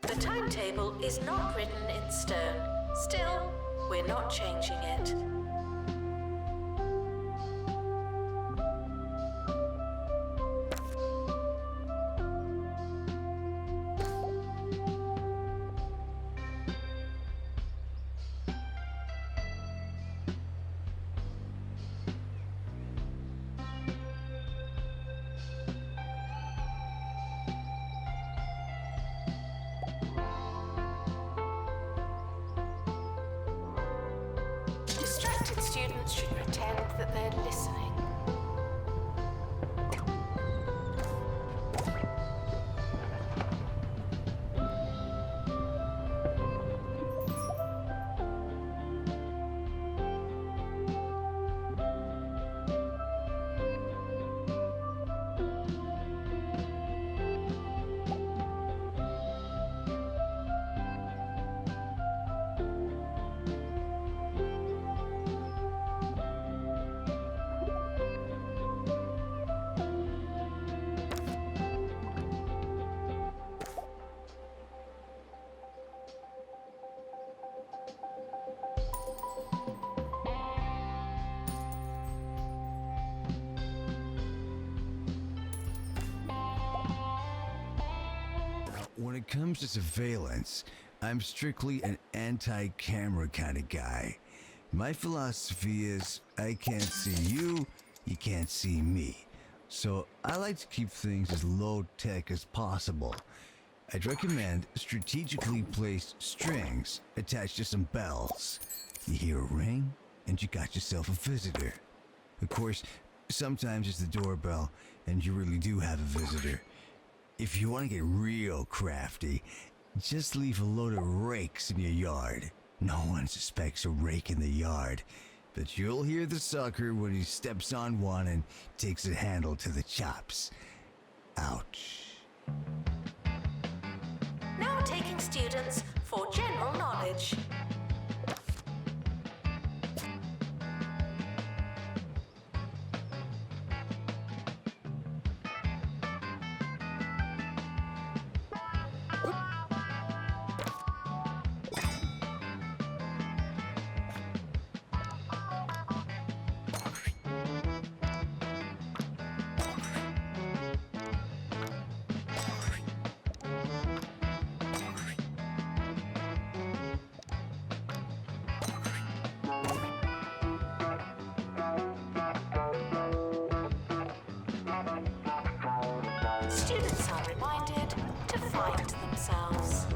The timetable is not written in stone. Still, we're not changing it. Distract that they're listening. When it comes to surveillance, I'm strictly an anti-camera kind of guy. My philosophy is I can't see you, you can't see me. So I like to keep things as low-tech as possible. I'd recommend strategically placed strings attached to some bells. You hear a ring, and you got yourself a visitor. Of course, sometimes it's the doorbell, and you really do have a visitor. If you want to get real crafty, just leave a load of rakes in your yard. No one suspects a rake in the yard, but you'll hear the sucker when he steps on one and takes a handle to the chops. Ouch. Now taking students for general knowledge. Students are reminded to find themselves.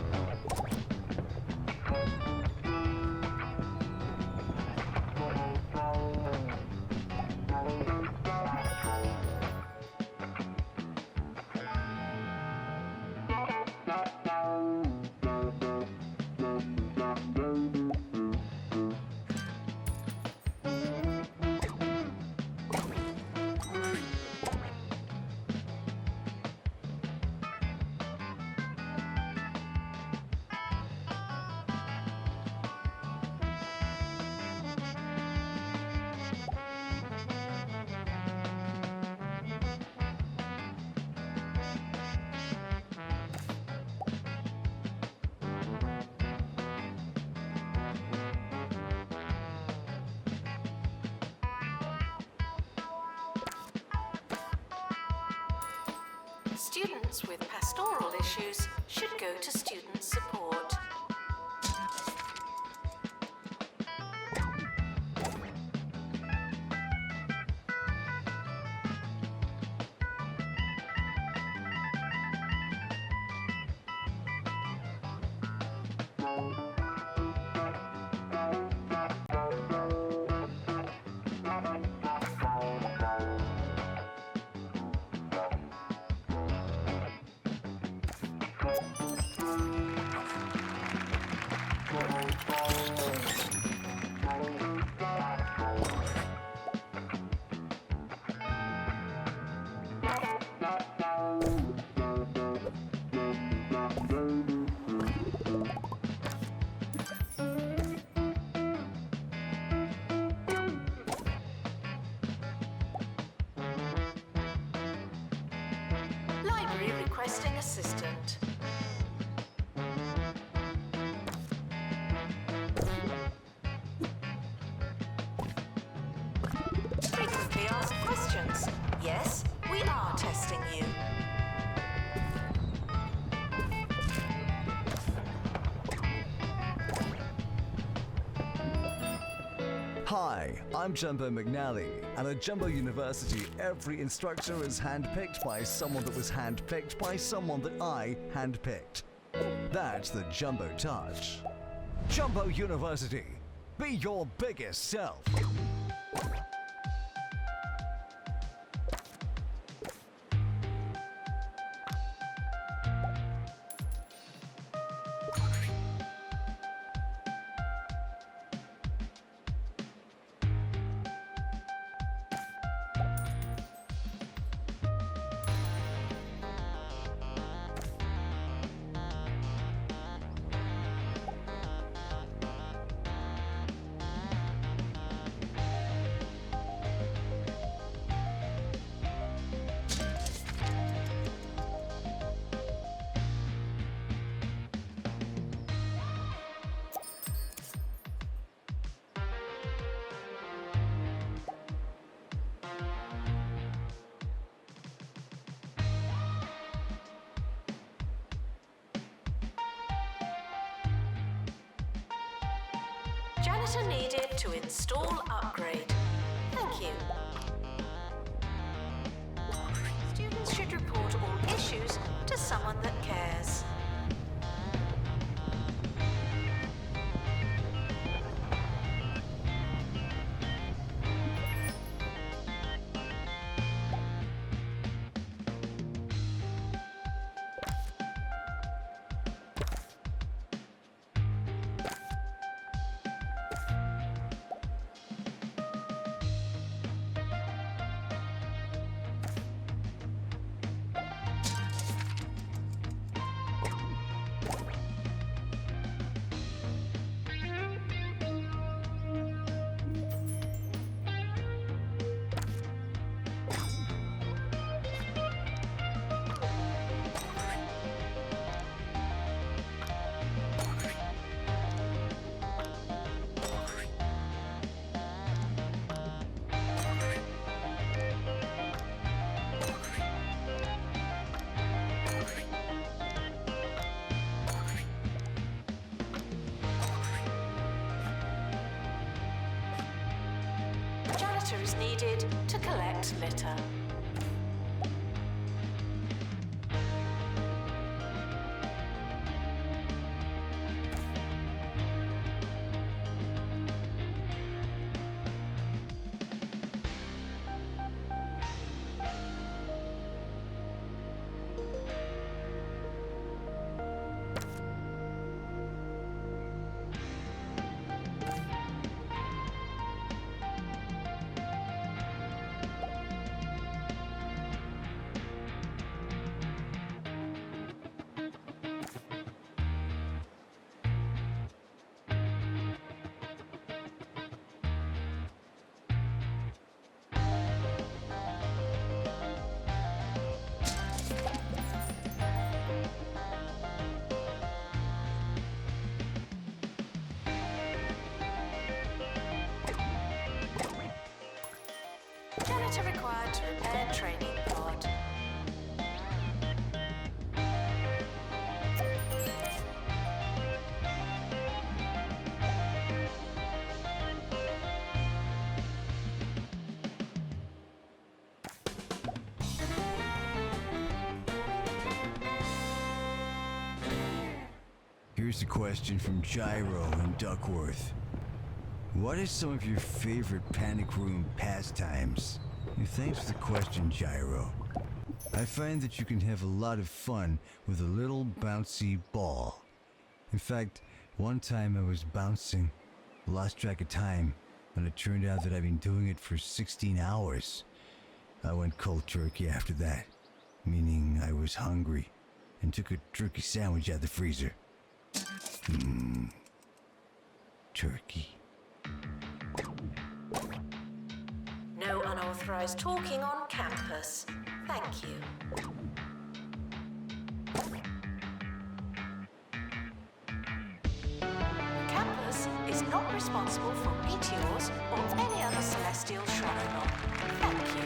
Students with pastoral issues should go to student support. Library requesting assistant. Frequently asked questions. Yes, we are testing you. Hi, I'm Jumbo McNally, and at Jumbo University, every instructor is handpicked by someone that was handpicked by someone that I handpicked. That's the Jumbo Touch. Jumbo University, be your biggest self. Janitor needed to install upgrade. Thank you. Students should report all issues to someone that cares. Janitor is needed to collect litter. Janitor required to repair training pod. Here's a question from Gyro in Duckworth. What are some of your favorite panic room pastimes? Thanks for the question, Gyro. I find that you can have a lot of fun with a little bouncy ball. In fact, one time I was bouncing, lost track of time, and it turned out that I'd been doing it for 16 hours. I went cold turkey after that, meaning I was hungry, and took a turkey sandwich out of the freezer. Turkey. No unauthorized talking on campus. Thank you. Campus is not responsible for meteors or any other celestial shrapnel. Thank you.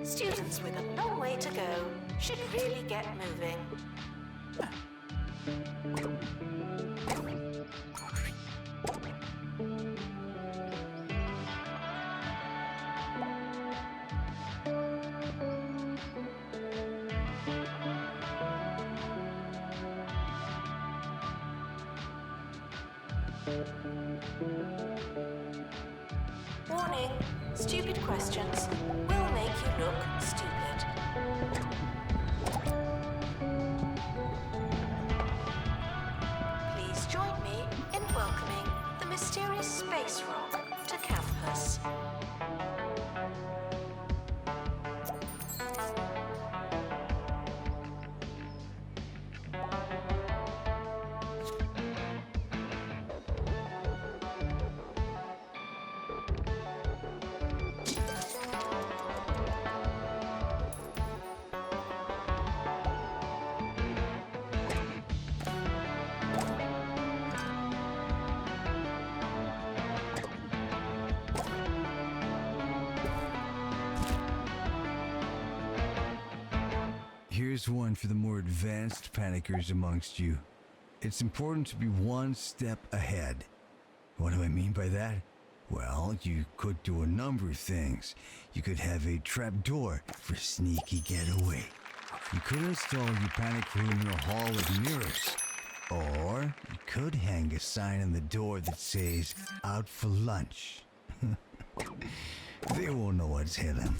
Students with a long way to go should really get moving. Warning, stupid questions will make you look stupid. Please join me in welcoming the mysterious space rock to campus. Here's one for the more advanced panickers amongst you. It's important to be one step ahead. What do I mean by that? Well, you could do a number of things. You could have a trapdoor for sneaky getaway. You could install your panic room in a hall with mirrors. Or you could hang a sign on the door that says, "Out for lunch." They won't know what's hit 'em.